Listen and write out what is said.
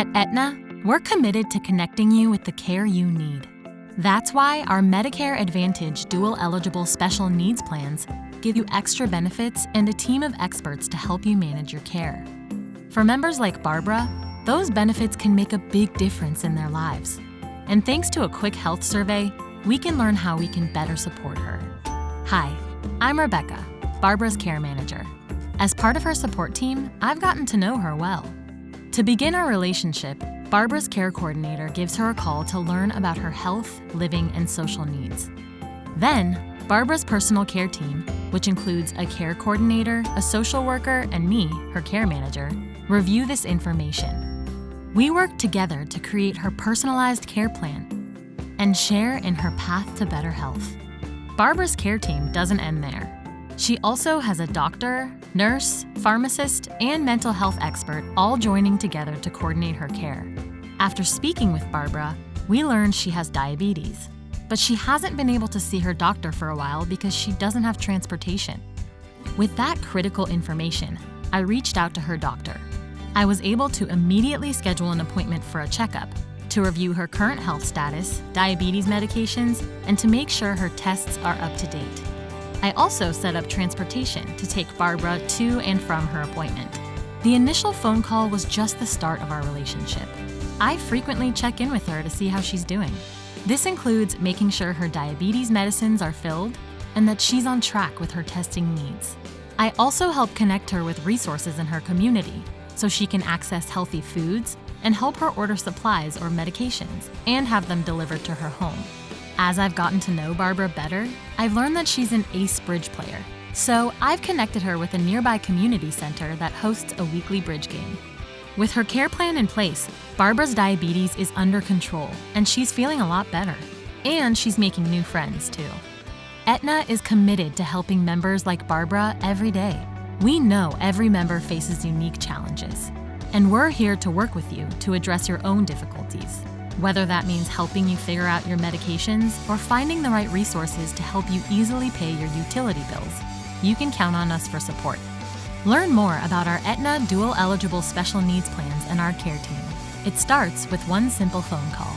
At Aetna, we're committed to connecting you with the care you need. That's why our Medicare Advantage dual-eligible special needs plans give you extra benefits and a team of experts to help you manage your care. For members like Barbara, those benefits can make a big difference in their lives. And thanks to a quick health survey, we can learn how we can better support her. Hi, I'm Rebecca, Barbara's care manager. As part of her support team, I've gotten to know her well. To begin our relationship, Barbara's care coordinator gives her a call to learn about her health, living, and social needs. Then, Barbara's personal care team, which includes a care coordinator, a social worker, and me, her care manager, review this information. We work together to create her personalized care plan and share in her path to better health. Barbara's care team doesn't end there. She also has a doctor, nurse, pharmacist, and mental health expert all joining together to coordinate her care. After speaking with Barbara, we learned she has diabetes, but she hasn't been able to see her doctor for a while because she doesn't have transportation. With that critical information, I reached out to her doctor. I was able to immediately schedule an appointment for a checkup to review her current health status, diabetes medications, and to make sure her tests are up to date. I also set up transportation to take Barbara to and from her appointment. The initial phone call was just the start of our relationship. I frequently check in with her to see how she's doing. This includes making sure her diabetes medicines are filled and that she's on track with her testing needs. I also help connect her with resources in her community so she can access healthy foods and help her order supplies or medications and have them delivered to her home. As I've gotten to know Barbara better, I've learned that she's an ace bridge player. So I've connected her with a nearby community center that hosts a weekly bridge game. With her care plan in place, Barbara's diabetes is under control and she's feeling a lot better. And she's making new friends too. Aetna is committed to helping members like Barbara every day. We know every member faces unique challenges, and we're here to work with you to address your own difficulties. Whether that means helping you figure out your medications or finding the right resources to help you easily pay your utility bills, you can count on us for support. Learn more about our Aetna dual-eligible special needs plans and our care team. It starts with one simple phone call.